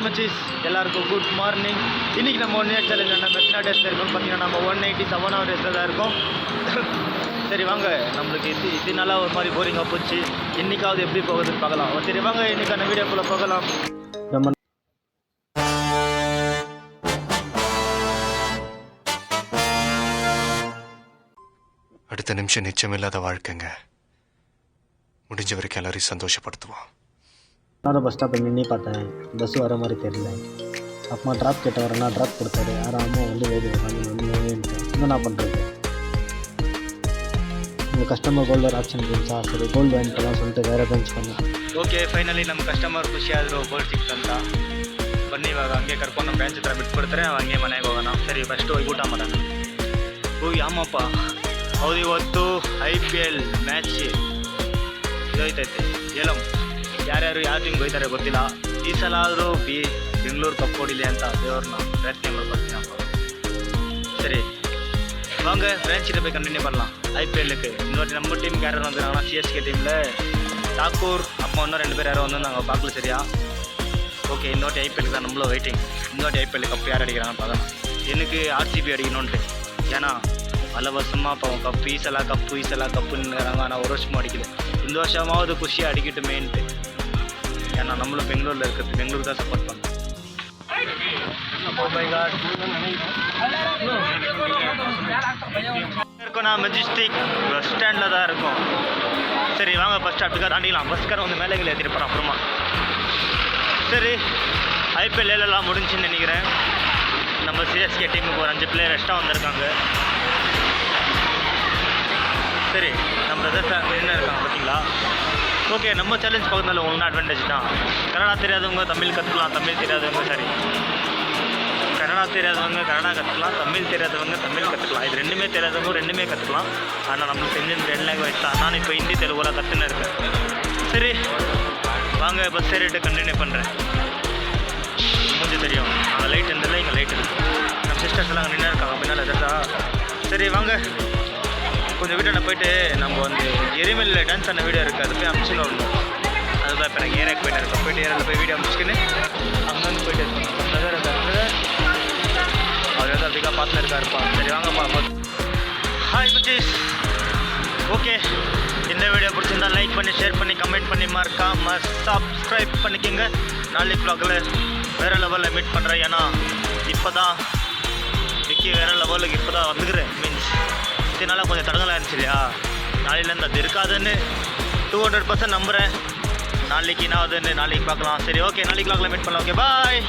மச்சீஸ் எல்லாருக்கும் good morning. இன்றைக்கி நம்ம 1 இயர் சேலஞ்ச் நம்ம எத்தனை டேஸில் இருக்கோம்னு பார்த்தீங்கன்னா நம்ம 187 டேஸில் தான் இருக்கோம். சரி வாங்க, நம்மளுக்கு இது நல்லா ஒரு மாதிரி போரிங்காக போச்சு. இன்றைக்காவது எப்படி போகுதுன்னு பார்க்கலாம். சரி வாங்க, இன்றைக்கான வீடியோக்குள்ளே போகலாம். நம்ம அடுத்த நிமிஷம் நிச்சயமில்லாத வாழ்க்கைங்க. முடிஞ்ச வரைக்கும் எல்லாரையும் சந்தோஷப்படுத்துவோம். நான் பஸ் ஸ்டாப்பில் நின்று பார்த்தேன், பஸ் வர மாதிரி தெரியல. அப்பா ட்ராப் கேட்ட வரேன்னா ட்ராப் கொடுத்தாரு. யாரும் அம்மா வந்து வேறு என்ன பண்ணுறது? இந்த கஸ்டமர் கோல்டர் ஆப்ஷன் இருந்துச்சா, சரி கோல்டு வாங்கிக்கலாம் சொல்லிட்டு வேறு பெஞ்ச் பண்ணேன். ಓಕೆ, ಫೈನಲಿ ನಮ್ಮ ಕಸ್ಟಮರ್ ಖುಷಿಯಾದರು. ಗೋಲ್ಡ್ ಸಿಕ್ತಂತ ಬನ್ನಿ ಇವಾಗ ಹಂಗೆ ಕರ್ಕೊಂಡು ನಮ್ಮ ಬ್ರಾಂಚ್ ಹತ್ರ ಬಿಟ್ಬಿಡ್ತಾರೆ. ನಾವು ಹಂಗೆ ಮನೆಗೆ ಹೋಗೋಣ. ಸರಿ ಫಸ್ಟು ಹೋಗಿ ಊಟ ಮಾಡೋಣ. ಹೋಗಿ ಅಮ್ಮಪ್ಪ ಹೌದು, ಇವತ್ತು IPL ಮ್ಯಾಚ್ ಇದೈತೈತೆ. ಹೇಳಮ್ ಯಾರ್ಯಾರು ಯಾವ ಟೀಮ್ಗೆ ಹೋಗ್ತಾರೆ ಗೊತ್ತಿಲ್ಲ. ಈ ಸಲ ಆದರೂ ಬೆಂಗಳೂರು ಕಪ್ ಹೊಡಿಲಿ ಅಂತ ದೇವ್ರನ್ನ ಪ್ರಯತ್ನ ಮಾಡ್ಕೊಡ್ತೀನಿ ಅಪ್ಪ. சரி வாங்க, பிரான்ச்சிட்ட போய் கண்டினியூ பண்ணலாம். IPLக்கு இன்னொரு நம்ம டீமுக்கு யாரும் வந்துருக்காங்கன்னா CSK டீமில் தாக்கூர் அப்போ இன்னும் 2 பேர் யாரும் வந்துருந்தாங்க, பார்க்கல சரியா. ஓகே, இன்னொரு IPLக்கு தான் நம்மளும் வெயிட்டிங். இன்னொரு IPL கப்பு யார் அடிக்கிறாங்கன்னு பார்க்கலாம். எனக்கு RCB அடிக்கணுன்ட்டு, ஏன்னா பல வருஷமாக இப்போ கப்பு ஈசலாக கப்புன்னுறாங்க. ஆனால் ஒரு வருஷமும் அடிக்கல. இந்த வருஷமாவது குஷியாக அடிக்கட்டுமேன்ட்டு, ஏன்னா நம்மளும் பெங்களூரில் இருக்கிறது, பெங்களூருக்கு தான் சப்போர்ட் பண்ணோம். இருக்கோம் நான் மெஜிஸ்டிக் பஸ் ஸ்டாண்டில் தான் இருக்கோம். சரி வாங்க, பஸ் ஸ்டாப்புக்காக தாண்டிக்கலாம். பஸ்காரன் வந்து மேலேகளை ஏற்றிட்டு போகிறோம் அப்புறமா. சரி, IPL எல்லாம் முடிஞ்சுன்னு நினைக்கிறேன். நம்ம CSK டீமுக்கு ஒரு 5 பிளேயர் எக்ஸ்ட்ரா வந்திருக்காங்க. சரி, நம்ம பிரதர்ஸ் என்ன இருக்காங்க பார்த்தீங்களா. ஓகே, நம்ம சேலஞ்ச் பார்க்கறதுனால உங்களுக்கு அட்வான்டேஜ் தான். கன்னடா தெரியாதவங்க தமிழ் கற்றுக்கலாம், தமிழ் தெரியாதவங்க கன்னடா தெரியாதவங்க கன்னடா கற்றுக்கலாம், தமிழ் தெரியாதவங்க தமிழ் கற்றுக்கலாம். இது ரெண்டுமே தெரியாதவங்க ரெண்டுமே கற்றுக்கலாம். ஆனால் நம்மளுக்கு தெரிஞ்ச 2 லாங்குவேஜ் தான். நான் இப்போ ஹிந்தி தெலுங்குலாம் கற்றுன்னு இருக்கேன். சரி வாங்க, பஸ் ஏறிட்டு கண்டினியூ பண்ணுறேன். மூஞ்சி தெரியும், அங்கே லைட் இருந்ததில்ல, இங்கே லைட் இருக்குது. நம்ம சிஸ்டர்ஸ் எல்லாம் நின்று இருக்காங்க பின்னால் எதா. சரி வாங்க, கொஞ்சம் வீட்டாண்ட போயிட்டு நம்ம வந்து எரிமலையில் டான்ஸ் ஆன வீடியோ இருக்குது, அது போய் அனுப்பிச்சுன்னு வரணும். அதுதான் இப்போ எனக்கு ஏரியாவுக்கு போயிட்டு இருக்கேன். போயிட்டு ஏரியாவில் போய் வீடியோ அனுப்பிச்சுக்கின்னு அங்கேருந்து போயிட்டு இருக்கணும். அவர் எதாவது அதிகமாக பார்த்துன்னு இருக்காருப்பா. சரி வாங்க பார்ப்போம். ஹாய் பச்சீஸ். ஓகே, இந்த வீடியோ பிடிச்சிருந்தா லைக் பண்ணி, ஷேர் பண்ணி, கமெண்ட் பண்ணி, மறக்காமல் சப்ஸ்கிரைப் பண்ணிக்கோங்க. நாளைக்கு வ்ளாகில் வேறு லெவலில் மீட் பண்ணுறேன். ஏன்னா இப்போ தான் விக்கி வேறு லெவலுக்கு இப்போ தான் வந்துக்கிறேன். மீன்ஸ் இதனால கொஞ்சம் தடங்கலாக இருந்துச்சு இல்லையா. நாளையிலேருந்து அது இருக்காதுன்னு 200% நம்புகிறேன். நாளைக்கு என்ன ஆகுதுன்னு நாளைக்கு பார்க்கலாம். சரி ஓகே, நாளைக்கு வ்ளாகில் மீட் பண்ணலாம். Okay bye.